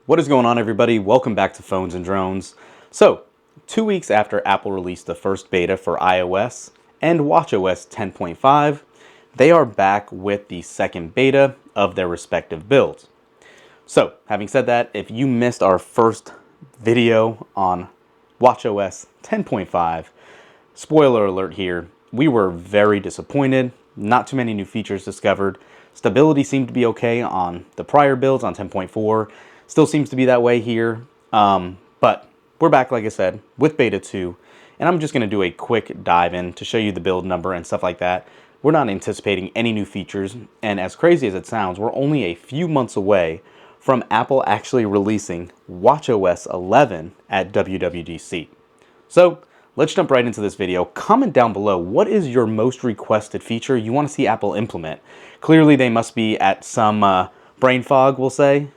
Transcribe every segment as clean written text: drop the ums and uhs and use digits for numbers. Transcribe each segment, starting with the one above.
What is going on, everybody? Welcome back to Phones and Drones. So, 2 weeks after Apple released the first beta for iOS and watchOS 10.5, they are back with the second beta of their respective builds. So, having said that, if you missed our first video on watchOS 10.5, spoiler alert here, we were very disappointed. Not too many new features discovered. Stability seemed to be okay on the prior builds on 10.4. Still seems to be that way here. But we're back, like I said, with Beta 2. And I'm just going to do a quick dive in to show you the build number and stuff like that. We're not anticipating any new features. And as crazy as it sounds, we're only a few months away from Apple actually releasing watchOS 11 at WWDC. So let's jump right into this video. Comment down below, what is your most requested feature you want to see Apple implement? Clearly they must be at some brain fog, we'll say,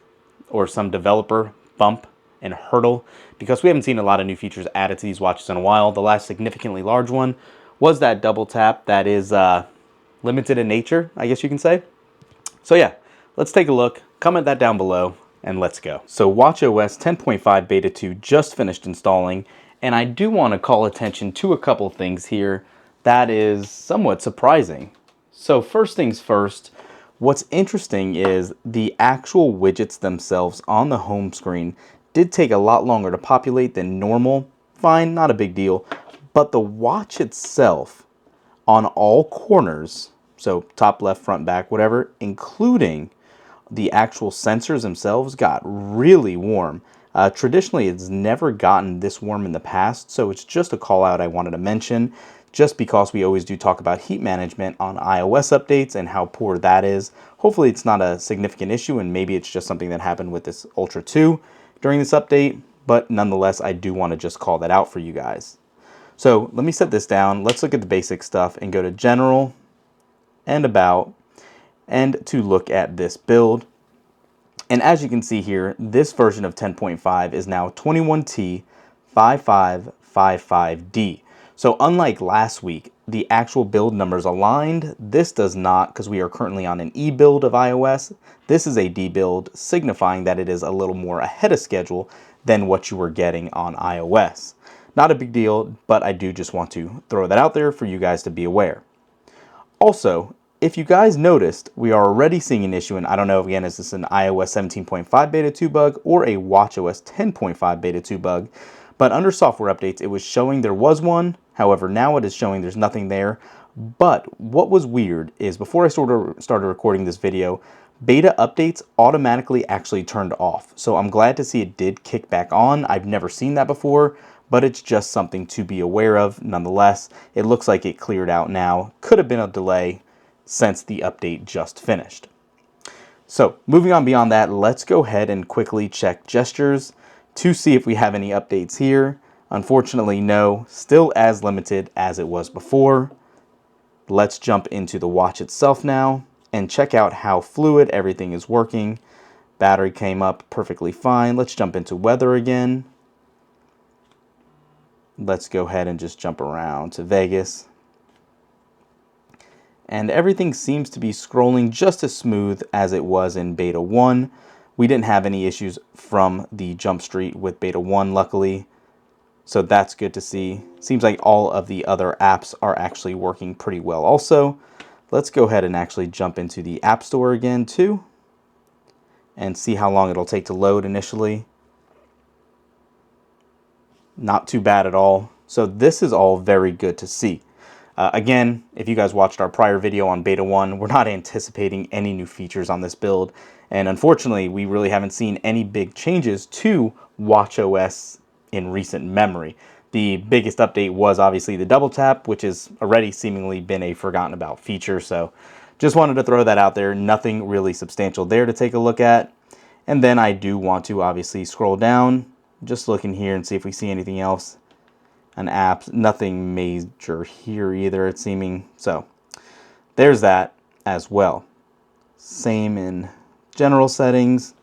or some developer bump and hurdle, because we haven't seen a lot of new features added to these watches in a while. The last significantly large one was that double tap that is limited in nature, I guess you can say. So yeah, let's take a look, comment that down below, and let's go. So watchOS 10.5 Beta 2 just finished installing, and I do want to call attention to a couple things here that is somewhat surprising. So first things first, what's interesting is the actual widgets themselves on the home screen did take a lot longer to populate than normal. Fine, not a big deal. But the watch itself on all corners, so top, left, front, back, whatever, including the actual sensors themselves, got really warm. Traditionally, it's never gotten this warm in the past, so it's just a call out I wanted to mention, just because we always do talk about heat management on iOS updates and how poor that is. Hopefully it's not a significant issue, and maybe it's just something that happened with this Ultra 2 during this update, but nonetheless, I do want to just call that out for you guys. So let me set this down. Let's look at the basic stuff and go to General and About, and to look at this build. And as you can see here, this version of 10.5 is now 21T5555D. So unlike last week, the actual build numbers aligned. This does not, because we are currently on an E build of iOS. This is a D build, signifying that it is a little more ahead of schedule than what you were getting on iOS. Not a big deal, but I do just want to throw that out there for you guys to be aware. Also, if you guys noticed, we are already seeing an issue, and I don't know, again, is this an iOS 17.5 Beta 2 bug or a watchOS 10.5 Beta 2 bug, but under software updates, it was showing there was one. However, now it is showing there's nothing there. But what was weird is before I started recording this video, beta updates automatically actually turned off. So I'm glad to see it did kick back on. I've never seen that before, but it's just something to be aware of. Nonetheless, it looks like it cleared out now. Could have been a delay since the update just finished. So moving on beyond that, let's go ahead and quickly check gestures to see if we have any updates here. Unfortunately, no, still as limited as it was before. Let's jump into the watch itself now and check out how fluid everything is working. Battery came up perfectly fine. Let's jump into weather again. Let's go ahead and just jump around to Vegas. And everything seems to be scrolling just as smooth as it was in Beta 1. We didn't have any issues from the jump street with Beta 1, luckily. So that's good to see. Seems like all of the other apps are actually working pretty well also. Let's go ahead and actually jump into the App Store again too, and see how long it'll take to load initially. Not too bad at all. So this is all very good to see. Again, if you guys watched our prior video on Beta 1, we're not anticipating any new features on this build. And unfortunately, we really haven't seen any big changes to watchOS in recent memory. The biggest update was obviously the double tap, which has already seemingly been a forgotten about feature. So just wanted to throw that out there. Nothing really substantial there to take a look at. And then I do want to obviously scroll down, just look in here and see if we see anything else. An app, nothing major here either, it's seeming. So there's that as well. Same in general settings.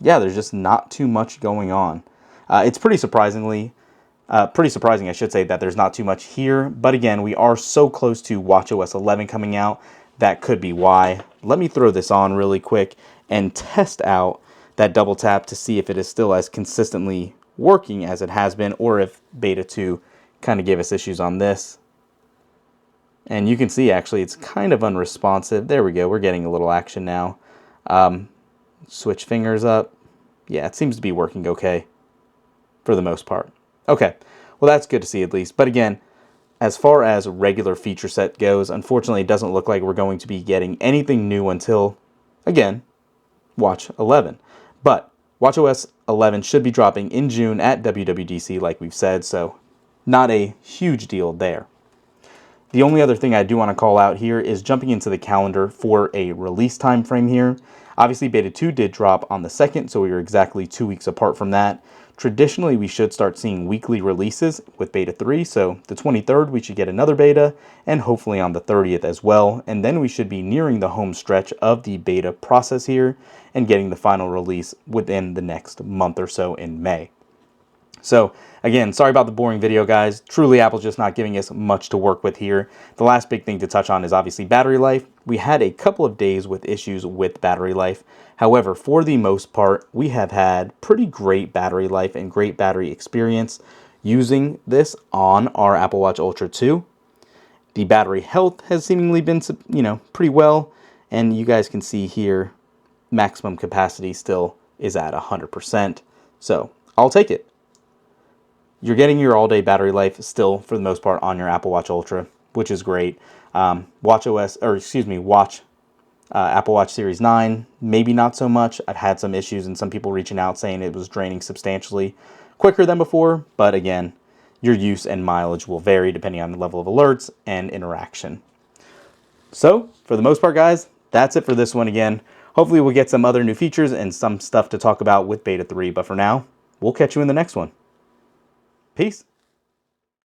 Yeah, there's just not too much going on. It's pretty surprising, I should say, that there's not too much here. But again, we are so close to watchOS 11 coming out. That could be why. Let me throw this on really quick and test out that double tap to see if it is still as consistently working as it has been, or if beta 2 kind of gave us issues on this. And you can see actually it's kind of unresponsive. There we go, we're getting a little action now. Switch fingers up. Yeah, it seems to be working okay for the most part. Okay, well that's good to see at least. But again, as far as regular feature set goes, unfortunately it doesn't look like we're going to be getting anything new until, again, Watch 11. But watchOS 11 should be dropping in June at WWDC like we've said, so not a huge deal there. The only other thing I do want to call out here is jumping into the calendar for a release time frame here. Obviously, Beta 2 did drop on the 2nd, so we were exactly 2 weeks apart from that. Traditionally, we should start seeing weekly releases with Beta 3, so the 23rd we should get another beta, and hopefully on the 30th as well, and then we should be nearing the home stretch of the beta process here and getting the final release within the next month or so in May. So again, sorry about the boring video, guys. Truly, Apple's just not giving us much to work with here. The last big thing to touch on is obviously battery life. We had a couple of days with issues with battery life. However, for the most part, we have had pretty great battery life and great battery experience using this on our Apple Watch Ultra 2. The battery health has seemingly been, pretty well. And you guys can see here, maximum capacity still is at 100%. So I'll take it. You're getting your all-day battery life still, for the most part, on your Apple Watch Ultra, which is great. Apple Watch Series 9, maybe not so much. I've had some issues and some people reaching out saying it was draining substantially quicker than before. But again, your use and mileage will vary depending on the level of alerts and interaction. So, for the most part, guys, that's it for this one again. Hopefully we'll get some other new features and some stuff to talk about with Beta 3. But for now, we'll catch you in the next one. Peace.